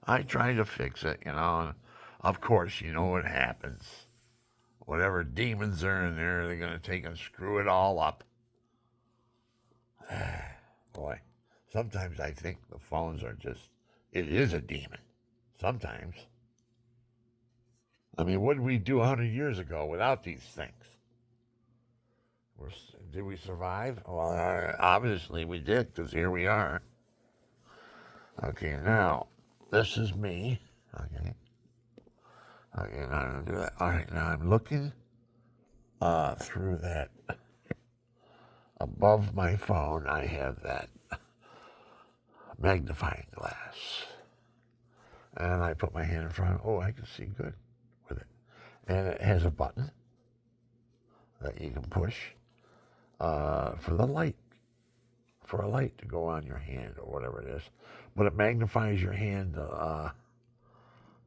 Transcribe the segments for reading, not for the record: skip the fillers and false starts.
I try to fix it, and of course, you know what happens. Whatever demons are in there, they're going to take and screw it all up. Boy, sometimes I think the phones are just, it is a demon. Sometimes. I mean, what did we do 100 years ago without these things? We're, did we survive? Well, obviously we did, because here we are. Okay, now, this is me. Okay. Okay, now I'm going to do that. All right, now I'm looking through that. Above my phone, I have that magnifying glass. And I put my hand in front. Oh, I can see good with it. And it has a button that you can push for the light, for a light to go on your hand or whatever it is. But it magnifies your hand.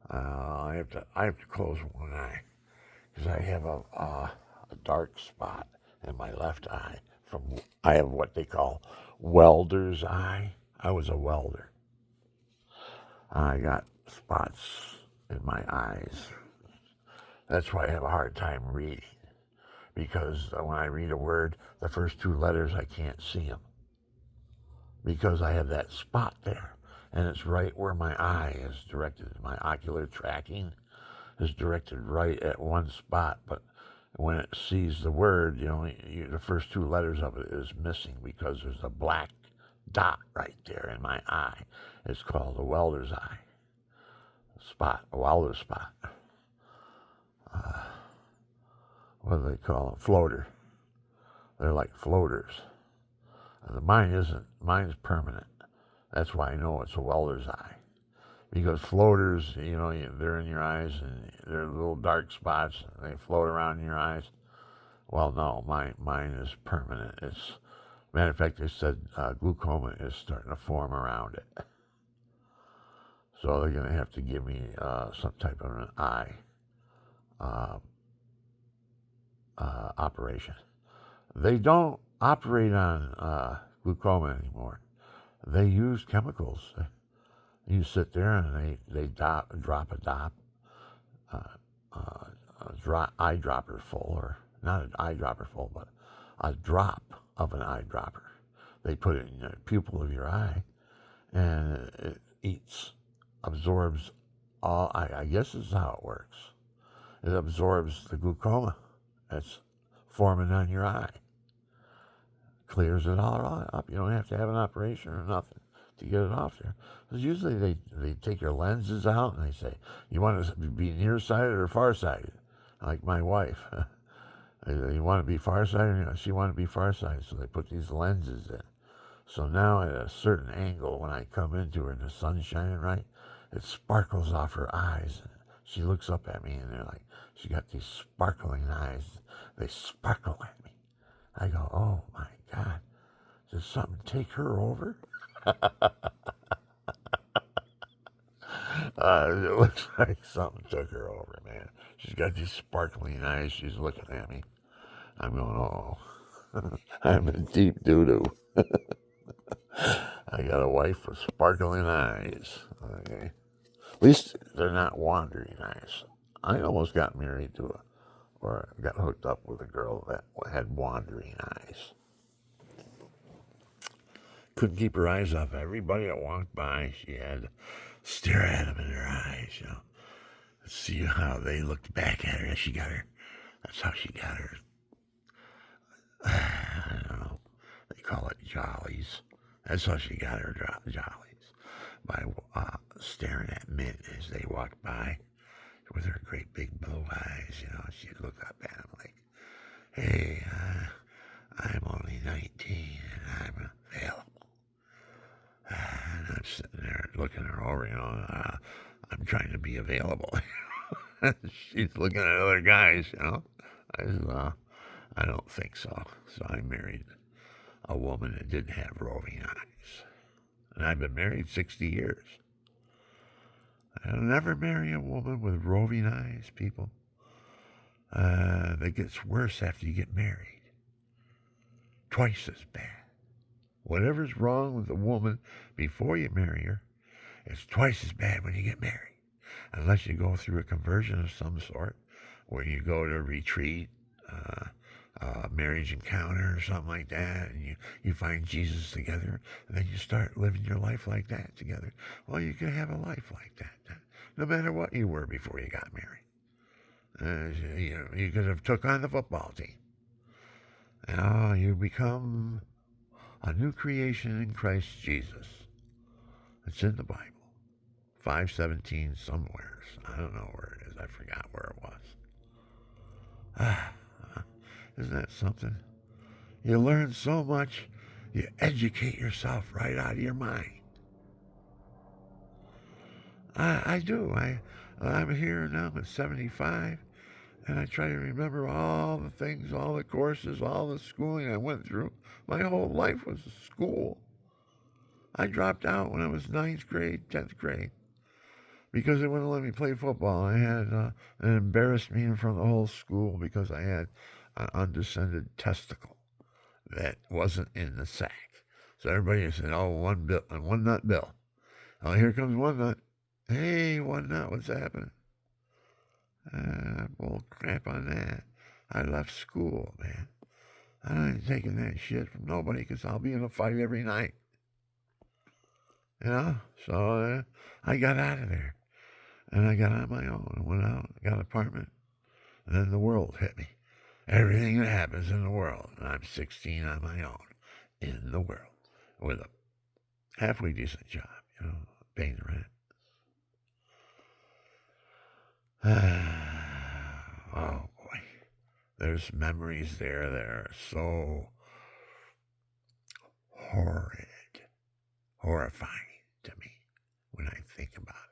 I have to close one eye because I have a dark spot in my left eye. I have what they call welder's eye. I was a welder. I got spots in my eyes. That's why I have a hard time reading, because when I read a word, the first two letters, I can't see them because I have that spot there, and it's right where my eye is directed. My ocular tracking is directed right at one spot, but when it sees the word, the first two letters of it is missing because there's a black dot right there in my eye. It's called a welder's eye spot, a welder's spot. What do they call them? Floater. They're like floaters. Mine isn't. Mine's permanent. That's why I know it's a welder's eye. Because floaters, they're in your eyes and they're little dark spots. And they float around in your eyes. Well, no, mine is permanent. Matter of fact, they said glaucoma is starting to form around it. So they're going to have to give me some type of an eye uh, operation. They don't operate on glaucoma anymore. They use chemicals. You sit there and they drop a uh, eyedropper full, or not an eyedropper full, but a drop of an eyedropper. They put it in the pupil of your eye, and it absorbs all. I guess this is how it works. It absorbs the glaucoma that's forming on your eye, clears it all up. You don't have to have an operation or nothing to get it off there. Because usually they take your lenses out and they say, you want to be nearsighted or farsighted? Like my wife. You want to be farsighted? She wanted to be farsighted, so they put these lenses in. So now at a certain angle, when I come into her and the sun's shining right, it sparkles off her eyes. She looks up at me and they're like, she got these sparkling eyes. They sparkle at me. I go, oh my God, did something take her over? It looks like something took her over, man. She's got these sparkling eyes. She's looking at me. I'm going, oh, I'm in deep doo-doo. I got a wife with sparkling eyes. Okay. At least they're not wandering eyes. I almost got married to or got hooked up with a girl that had wandering eyes. Couldn't keep her eyes off everybody that walked by. She had to stare at them in her eyes, See how they looked back at her. That's how she got her. I don't know. They call it jollies. That's how she got her jollies. By staring at men as they walked by with her great big blue eyes. She'd look up at them like, hey, I'm only 19 and I'm available. And I'm sitting there looking her over, I'm trying to be available. She's looking at other guys, I don't think so. So I married a woman that didn't have roving eyes. And I've been married 60 years. I'll never marry a woman with roving eyes, people. That gets worse after you get married. Twice as bad. Whatever's wrong with a woman before you marry her It's twice as bad when you get married, unless you go through a conversion of some sort, where you go to a retreat, uh, marriage encounter or something like that, and you find Jesus together, and then you start living your life like that together. Well, you can have a life like that, no matter what you were before you got married. You could have took on the football team. Now you become a new creation in Christ Jesus. It's in the Bible. 5:17 somewheres. I don't know where it is. I forgot where it was. Isn't that something? You learn so much. You educate yourself right out of your mind. I do. I'm here now. I'm at 75. And I try to remember all the things, all the courses, all the schooling I went through. My whole life was school. I dropped out when I was ninth grade, 10th grade, because they wouldn't let me play football. I had it embarrassed me in front of the whole school because I had an undescended testicle that wasn't in the sack. So everybody said, "Oh, one nut Bill. Oh, here comes one nut. Hey, one nut, what's happening?" Bull crap on that. I left school, man. I ain't taking that shit from nobody because I'll be in a fight every night. You know? So I got out of there. And I got on my own. I went out, got an apartment. And then the world hit me. Everything that happens in the world. And I'm 16 on my own. In the world. With a halfway decent job, paying the rent. Oh, boy. There's memories there that are so horrifying to me when I think about it.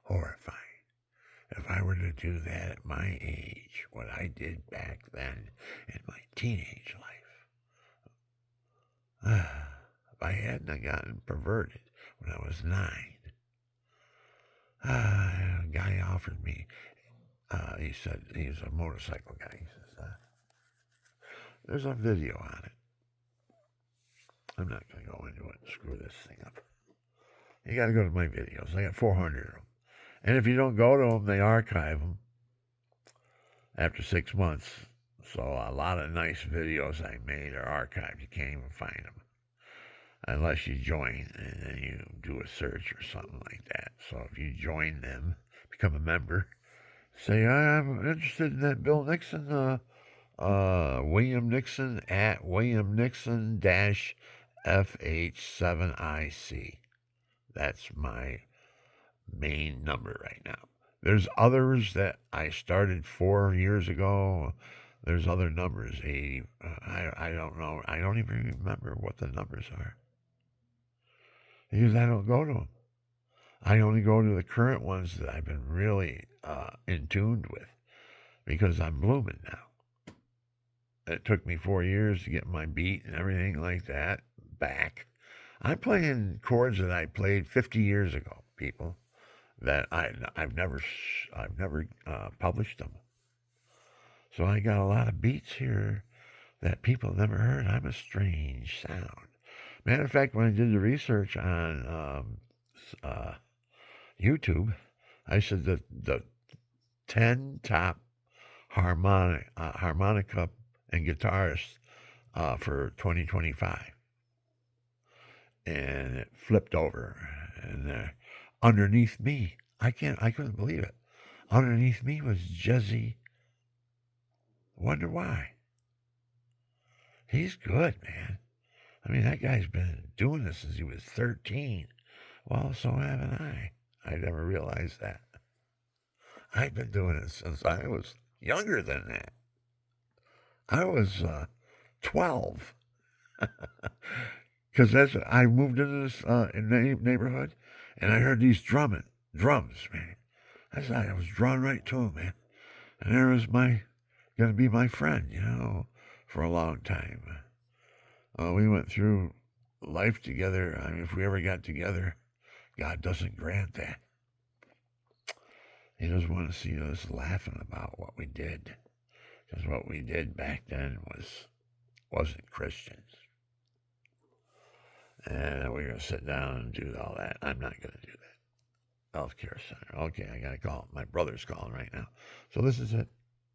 Horrifying. If I were to do that at my age, what I did back then in my teenage life, if I hadn't gotten perverted when I was 9, a guy offered me, he said, he's a motorcycle guy, he says, there's a video on it. I'm not going to go into it and screw this thing up. You got to go to my videos. I got 400 of them. And if you don't go to them, they archive them after 6 months. So a lot of nice videos I made are archived. You can't even find them unless you join and then you do a search or something like that. So if you join them, become a member, say, I'm interested in that Bill Nixon, William Nixon at William Nixon FH7IC. That's my main number right now. There's others that I started 4 years ago. There's other numbers. I don't know. I don't even remember what the numbers are because I don't go to them. I only go to the current ones that I've been really in tune with because I'm blooming now. It took me 4 years to get my beat and everything like that back. I'm playing chords that I played 50 years ago, people, that I've never published them. So I got a lot of beats here that people never heard. I'm a strange sound. Matter of fact, when I did the research on YouTube, I said that the 10 top harmonica and guitarists for 2025. And it flipped over. And underneath me, I couldn't believe it. Underneath me was Jesse. Wonder why. He's good, man. I mean, that guy's been doing this since he was 13. Well, so haven't I. I never realized that. I've been doing it since I was younger than that. I was 12. Because I moved into this neighborhood, and I heard these drums, man. I was drawn right to them, man. And there was going to be my friend, for a long time. We went through life together. I mean, if we ever got together, God doesn't grant that. He doesn't want to see us laughing about what we did. Because what we did back then wasn't Christians. And we're going to sit down and do all that. I'm not going to do that. Healthcare Center. Okay, I got to call. My brother's calling right now. So this is it.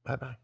Bye bye.